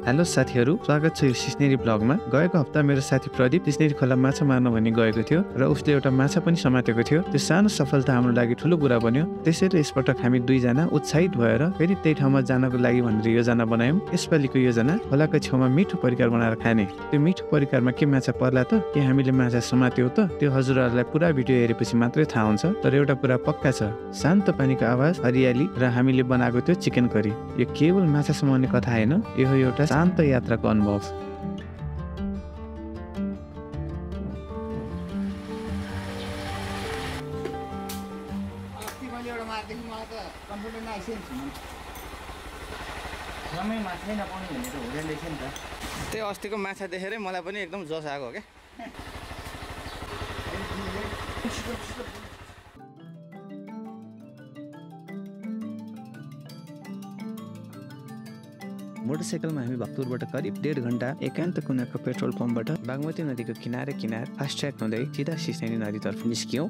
Hello साथीहरू, स्वागत छ यो सिस्नेरी ब्लगमा। गएको हप्ता मेरो साथी प्रदीप सिस्नेरी खोला माछा मार्न भनी गएको थियो र उसले एउटा माछा पनि समातेको थियो। त्यो सानो सफलता हाम्रो लागि ठुलो कुरा बन्यो। त्यसैले यसपटक हामी दुईजना उत्साहित भएर फेरि त्यही ठाउँमा जानको लागि भनेर योजना बनायौँ। यसपालिको योजना खोलाको छेउमा मिठो परिकार बनाएर खाने। त्यो मिठो परिकारमा के माछा पर्ला त, के हामीले माछा समात्यौ त, त्यो हजुरहरूलाई पुरा भिडियो हेरेपछि मात्रै थाहा हुन्छ। तर एउटा कुरा पक्का छ, शान्त पानीको आवाज, हरियाली र हामीले बनाएको त्यो चिकन करी। यो केवल माछा समाउने कथा होइन, यो एउटा शान्त यात्राको अनुभव। त्यो अस्तिको माछा देखेरै मलाई पनि एकदम जोस आएको क्या। मोटरसाइकलमा हामी भक्तपुरबाट करिब 1.5 घण्टा एकान्त कुनाको पेट्रोल पम्पबाट बागमती नदीको किनार फास्ट ट्र्याक हुँदै सिधा सिस्नेरी नदीतर्फ निस्क्यौँ।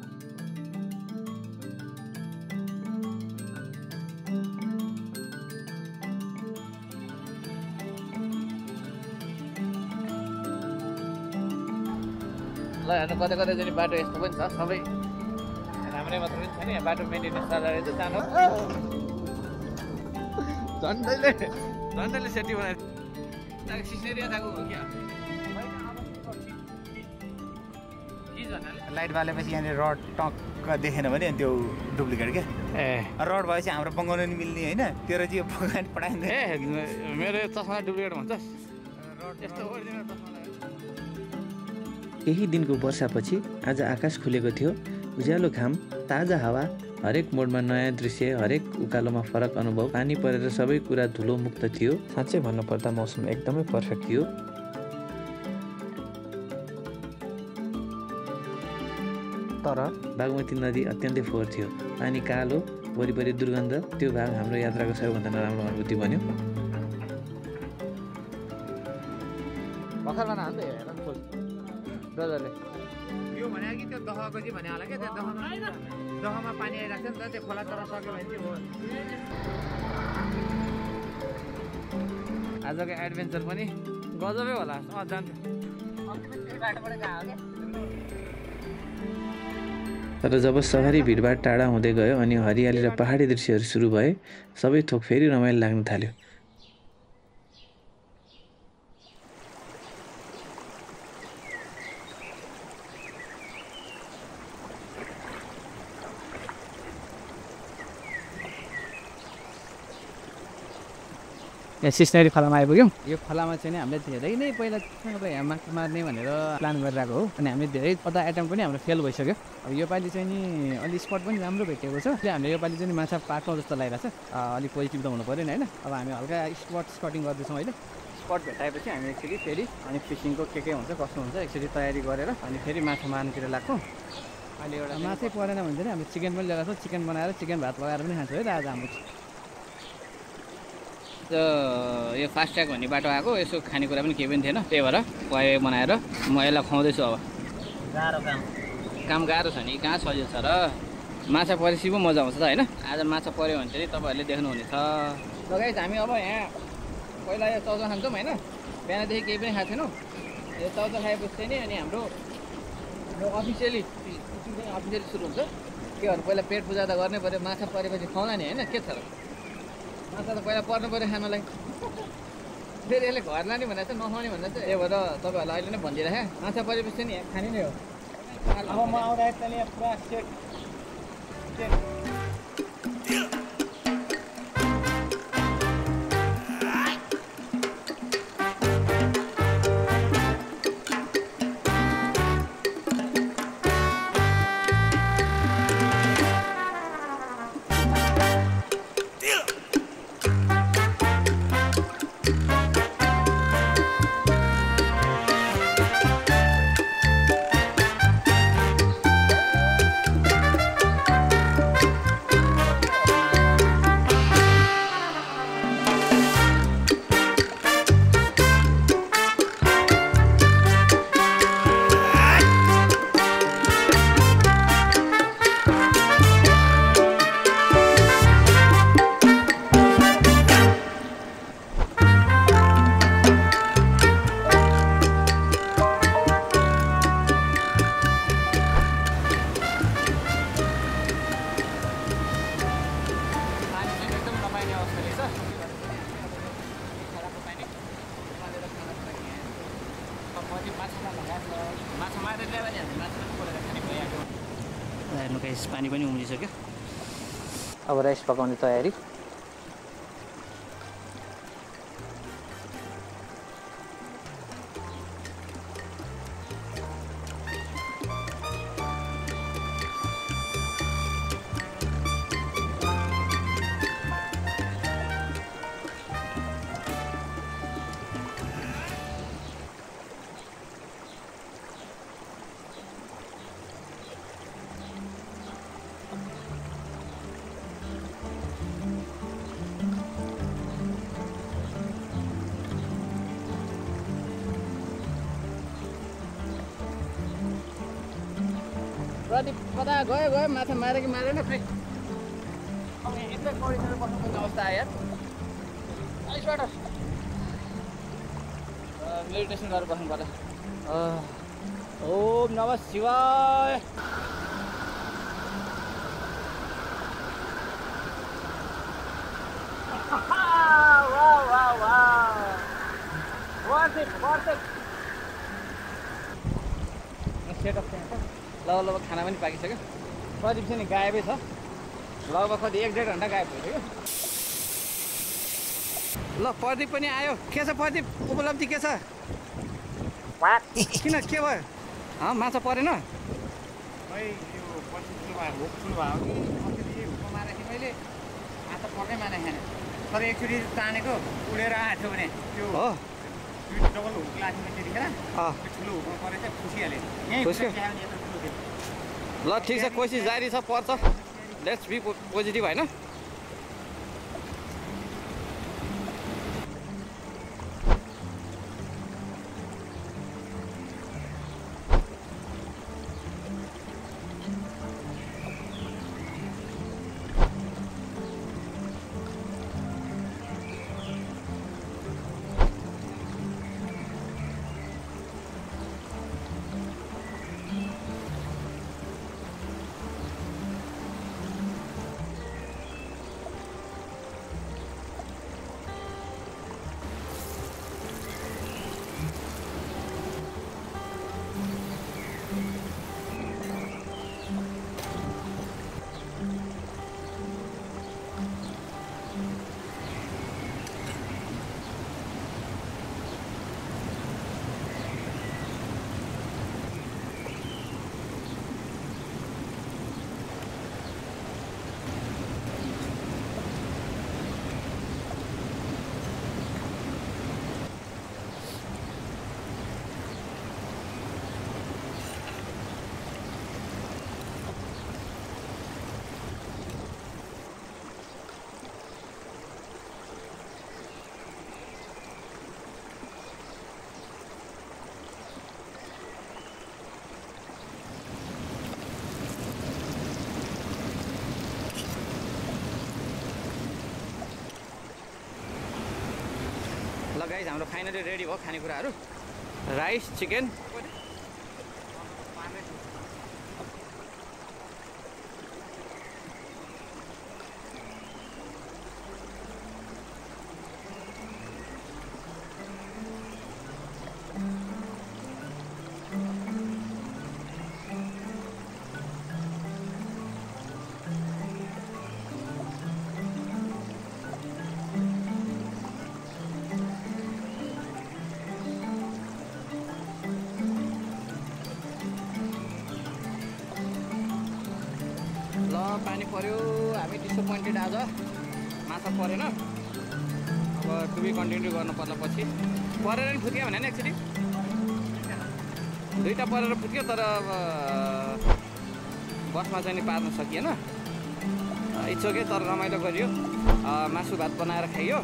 ल हेर्नु कतै कतै चाहिँ बाटो यस्तो पनि छ, सबै राम्रै मात्र पनि छैन। यहाँ बाटो मेन्टेनेन्स गरेर चाहिँ जानु झन्डैले सेटी बनाएर सिस्नेरी आएको हो क्या। लाइट बालेपछि यहाँनिर रड टक्क देखेन भने अनि त्यो डुप्लिकेट क्या। रड भएपछि हाम्रो पङ्गाउनु नि मिल्ने होइन, तेरो चाहिँ पठाइन्छ। मेरो चस्मा डुप्लिकेट भन्छ। यस्तो केही दिनको वर्षापछि आज आकाश खुलेको थियो। उज्यालो घाम, ताजा हावा, हरेक मोडमा नयाँ दृश्य, हरेक उकालोमा फरक अनुभव। पानी परेर सबै कुरा धुलो मुक्त थियो। साँच्चै भन्नुपर्दा मौसम एकदमै पर्फेक्ट थियो। तर बागमती नदी अत्यन्तै फोहोर थियो। पानी कालो, वरिपरि दुर्गन्ध। त्यो भाग हाम्रो यात्राको सबैभन्दा नराम्रो अनुभूति बन्यो। यो भने कि त्यो दहको चाहिँ भने होला क्या। त्यो दहमा पानी आइरहेको छ नि त, त्यो खोला तर सक्यो भने चाहिँ हो। आजको एडभेन्चर पनि गजबै होला। जान्छ तर जब सहरी भिडभाड टाढा हुँदै गयो अनि हरियाली र पहाडी दृश्यहरू सुरु भए, सबै थोक फेरि रमाइलो लाग्न थाल्यो। यहाँ सिस्नेरी खोलामा आइपुग्यौँ। यो खोलामा चाहिँ नि हामीले धेरै नै पहिला यहाँ माछा मार्ने भनेर प्लान गरिरहेको हो। अनि हामीले धेरै पता एटेम्प पनि हाम्रो फेल भइसक्यो। अब योपालि चाहिँ नि अलिक स्पट पनि राम्रो भेटेको छ। हामीले योपालि चाहिँ माछा पाक्छौँ जस्तो लागिरहेको छ। अलिक पोजिटिभ त हुनु पऱ्यो नि होइन। अब हामी हल्का स्पटिङ गर्दैछौँ अहिले। स्पट भेटाएपछि हामी एकचोटि फेरि अनि फिसिङको के हुन्छ कस्तो हुन्छ एकचोटि तयारी गरेर अनि फेरि माछा मार्नुतिर लाग्छौँ। अहिले एउटा माछै परेन भने चाहिँ हामीले चिकन पनि ल्याएको छौँ। चिकन बनाएर चिकन भात लगाएर पनि खान्छौँ है त आज हाम्रो। यो फास्ट ट्र्याक भन्ने बाटो आएको, यसो खानेकुरा पनि केही पनि थिएन। त्यही भएर पय बनाएर म यसलाई खुवाउँदैछु। अब काम गाह्रो छ नि, कहाँ सजिलो छ र। माछा परेपछि पो मजा आउँछ त होइन। आज माछा पऱ्यो भने चाहिँ तपाईँहरूले देख्नुहुनेछ। लगाइस हामी अब यहाँ पहिला यो चाउचाउ खान्छौँ होइन। बिहानदेखि केही पनि खाएको थिएनौँ। यो चाउचाउ खाएपछि चाहिँ नि अनि हाम्रो अफिसियली सुरु हुन्छ। के भन्नु, पहिला पेट पूजा त गर्नै पऱ्यो। माछा परेपछि खुवाउला नि होइन, के छ र। माछा त पहिला पर्नु पऱ्यो खानलाई। फेरि यसले घर लाने भनेर चाहिँ नखाउने भनेर चाहिँ यो भएर तपाईँहरूलाई अहिले नै भनिदिइराखेँ। माछा परेपछि नि खाने नै हो। अब म आउँदाखेरि पुरा सेट हेर्नु गाइस पानी पनि उम्लिसक्यो अब राइस पकाउने तयारी प्रदीप कता गयो माछा मारे कि मारेन खै अब यत्रो कौडीतिर बस्नुपर्ने अवस्था आयो यार आइसबाट मेडिटेसन गरेर बस्नु पर्यो ओम नमः शिवाय सेटअप लगभग खाना पनि पाकिसक्यो प्रदीप चाहिँ नि गायबै छ लगभग कति 1-1.5 घन्टा गायब भइसक्यो ल प्रदीप पनि आयो के छ प्रदीप उपलब्धि के छ किन के भयो माछा परेन मैले माछा पर्नै माने खाने तर एकचोटि तानेको उडेर आएको थियो भने त्यो हो डबल हुक लाग्ने त्यतिखेर ठुलो हुकमा परेछ खुसिहाल्यो ल ठिक छ कोसिस जारी छ पर्छ लेट्स बी पोजिटिभ होइन ल गाइस हाम्रो फाइनली रेडी भयो खानेकुराहरू राइस चिकन पानी पर्यो हामी डिसपोइन्टेड आज माछा परेन अब टु बी कन्टिन्यू गर्नु पर्ला पछि परेर नि फुत्क्यो भने नि एक्चुअली दुईटा परेर फुत्क्यो तर अब बसमा चाहिँ नि पार्न सकिएन इट्स ओके तर रमाइलो गरियो मासु भात बनाएर खाइयो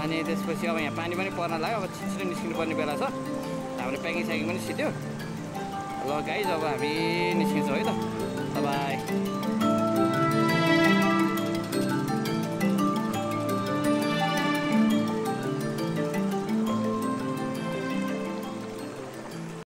अनि त्यसपछि अब यहाँ पानी पनि पर्न लाग्यो अब छिटो निस्किनु पर्ने बेला छ हाम्रो प्याकिङ स्याकिङ पनि सिध्यो ल गाइज अब हामी निस्किन्छौँ है त